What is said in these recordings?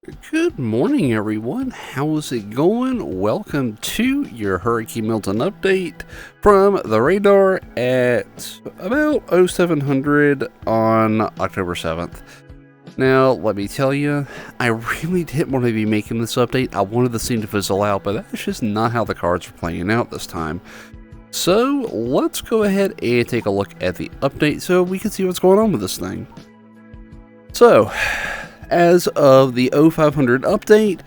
Good morning, everyone. How's it going? Welcome to your Hurricane Milton update from the radar at about 0700 on October 7th. Now, let me tell you, I really didn't want to be making this update. I wanted the scene to fizzle out, but that's just not how the cards are playing out this time. So, let's go ahead and take a look at the update so we can see what's going on with this thing. So, as of the 0500 update,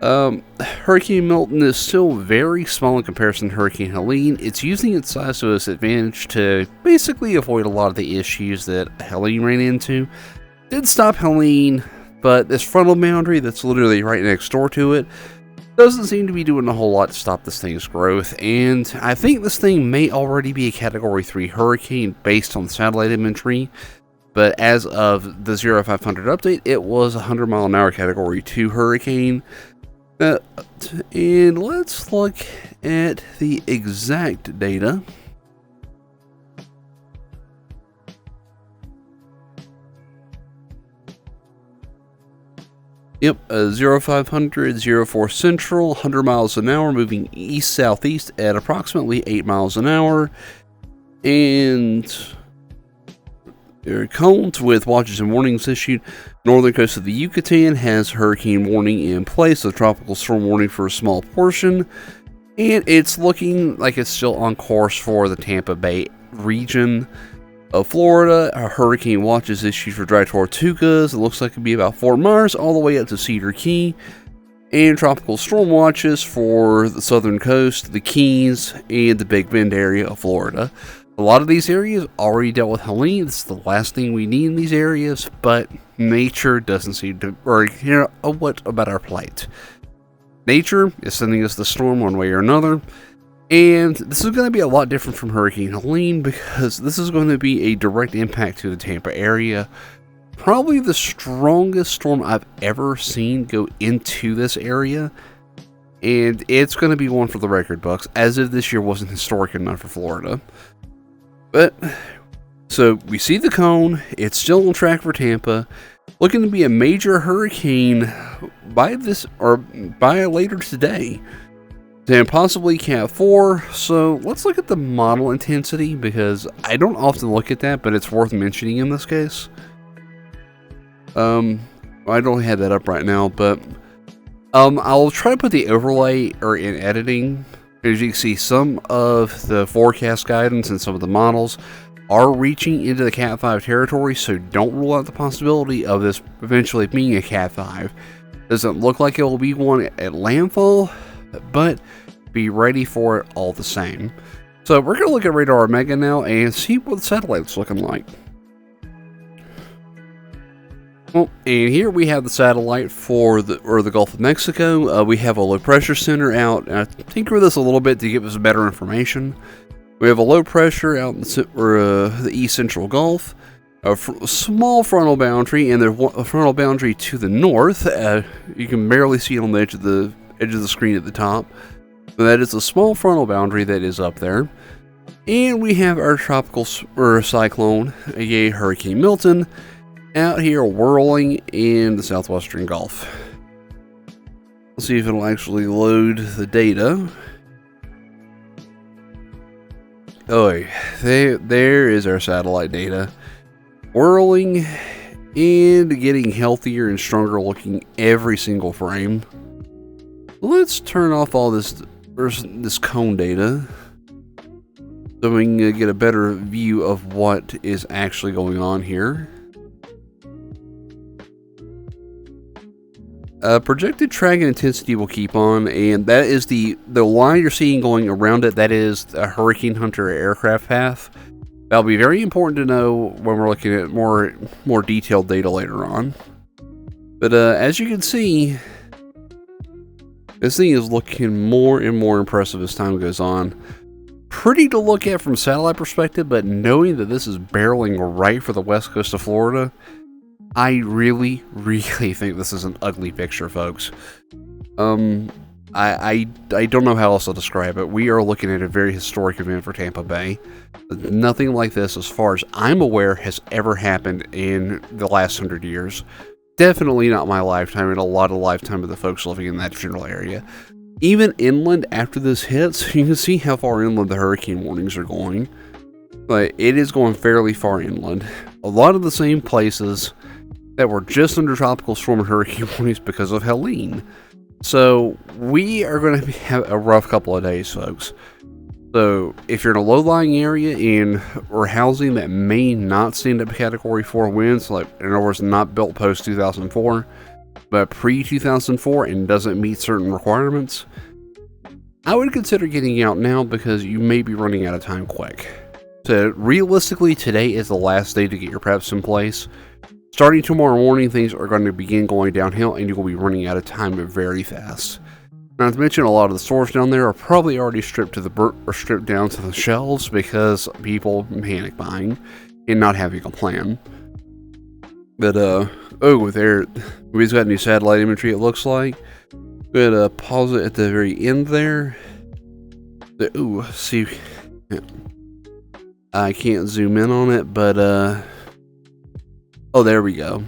Hurricane Milton is still very small in comparison to Hurricane Helene. It's using its size to its advantage to basically avoid a lot of the issues that Helene ran into. Did stop Helene, but this frontal boundary that's literally right next door to it doesn't seem to be doing a whole lot to stop this thing's growth, and I think this thing may already be a Category 3 hurricane based on satellite imagery. But as of the 0500 update, it was a 100-mile-an-hour Category 2 hurricane. And let's look at the exact data. Yep, 0500, 04 Central, 100 miles an hour, moving east-southeast at approximately 8 miles an hour. And there are cones with watches and warnings issued. Northern coast of the Yucatan has hurricane warning in place, a tropical storm warning for a small portion, and it's looking like it's still on course for the Tampa Bay region of Florida. A hurricane watch is issued for dry Tortugas. It looks like it'll be about Fort Myers all the way up to Cedar Key, and tropical storm watches for the southern coast, the Keys, and the Big Bend area of Florida. A lot of these areas already dealt with Helene. This is the last thing we need in these areas, but nature doesn't seem to, what about our plight? Nature is sending us the storm one way or another, and this is going to be a lot different from Hurricane Helene because this is going to be a direct impact to the Tampa area. Probably the strongest storm I've ever seen go into this area, and it's going to be one for the record books, as if this year wasn't historic enough for Florida. But, so we see the cone, it's still on track for Tampa, looking to be a major hurricane by later today, and possibly Cat 4. So let's look at the model intensity, because I don't often look at that, but it's worth mentioning in this case. I don't have that up right now, but I'll try to put the overlay in editing. As you can see, some of the forecast guidance and some of the models are reaching into the Cat 5 territory, so don't rule out the possibility of this eventually being a Cat 5. Doesn't look like it will be one at landfall, but be ready for it all the same. So we're going to look at Radar Omega now and see what the satellite's looking like. Well, and here we have the satellite for the Gulf of Mexico. We have a low pressure center out. I tinker with this a little bit to give us better information. We have a low pressure out in the East Central Gulf, a small frontal boundary, and there's a frontal boundary to the north. You can barely see it on the edge of the screen at the top. But that is a small frontal boundary that is up there. And we have our tropical cyclone, aka Hurricane Milton, out here whirling in the southwestern Gulf. Let's see if it'll actually load the data. Oh, there is our satellite data. Whirling and getting healthier and stronger looking every single frame. Let's turn off all this cone data so we can get a better view of what is actually going on here. Projected track and intensity will keep on, and that is the line you're seeing going around it. That is a Hurricane Hunter aircraft path. That'll be very important to know when we're looking at more detailed data later on. But as you can see, this thing is looking more and more impressive as time goes on. Pretty to look at from satellite perspective, but knowing that this is barreling right for the west coast of Florida, I really, really think this is an ugly picture, folks. I don't know how else to describe it. We are looking at a very historic event for Tampa Bay. Nothing like this, as far as I'm aware, has ever happened in the last 100 years. definitely not my lifetime, and a lot of the lifetime of the folks living in that general area. Even inland after this hits, you can see how far inland the hurricane warnings are going. But it is going fairly far inland. A lot of the same places that were just under tropical storm and hurricane warnings because of Helene. So we are going to have a rough couple of days, folks. So if you're in a low-lying area or housing that may not stand up Category 4 winds, like in other words, not built post 2004, but pre-2004 and doesn't meet certain requirements, I would consider getting out now because you may be running out of time quick. So realistically, today is the last day to get your preps in place. Starting tomorrow morning, things are going to begin going downhill and you will be running out of time very fast. Not to mention, a lot of the stores down there are probably already stripped down to the shelves because people panic buying and not having a plan. But there we've got new satellite imagery. It looks like. Go ahead, pause it at the very end there. See, I can't zoom in on it, but oh, there we go.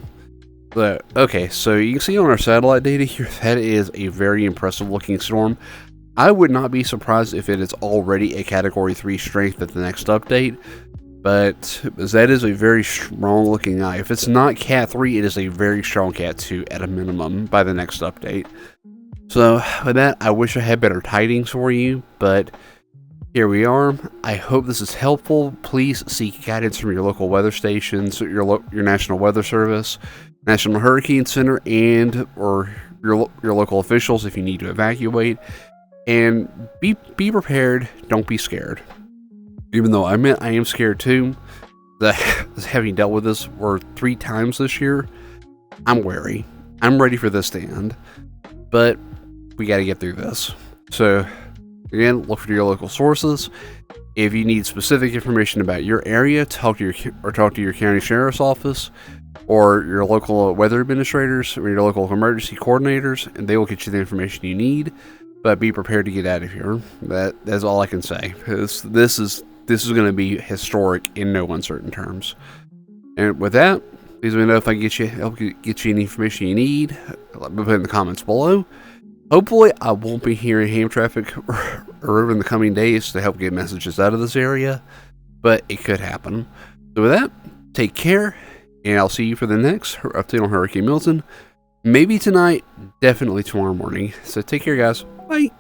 But, okay, so you can see on our satellite data here, that is a very impressive looking storm. I would not be surprised if it is already a Category 3 strength at the next update, but that is a very strong looking eye. If it's not Cat 3, it is a very strong Cat 2 at a minimum by the next update. So, with that, I wish I had better tidings for you, but here we are. I hope this is helpful. Please seek guidance from your local weather stations, your National Weather Service, National Hurricane Center, or your local officials if you need to evacuate. And be prepared. Don't be scared. Even though I am scared too. Having dealt with this 3 times this year, I'm wary. I'm ready for this to end. But we got to get through this. So again, look for your local sources. If you need specific information about your area, talk to your county sheriff's office or your local weather administrators or your local emergency coordinators, and they will get you the information you need. But be prepared to get out of here. That's all I can say. Because this is going to be historic in no uncertain terms. And with that, please let me know if I can help get you any information you need. Let me put it in the comments below. Hopefully, I won't be here in ham traffic or in the coming days to help get messages out of this area, but it could happen. So with that, take care, and I'll see you for the next update on Hurricane Milton. Maybe tonight, definitely tomorrow morning. So take care, guys. Bye.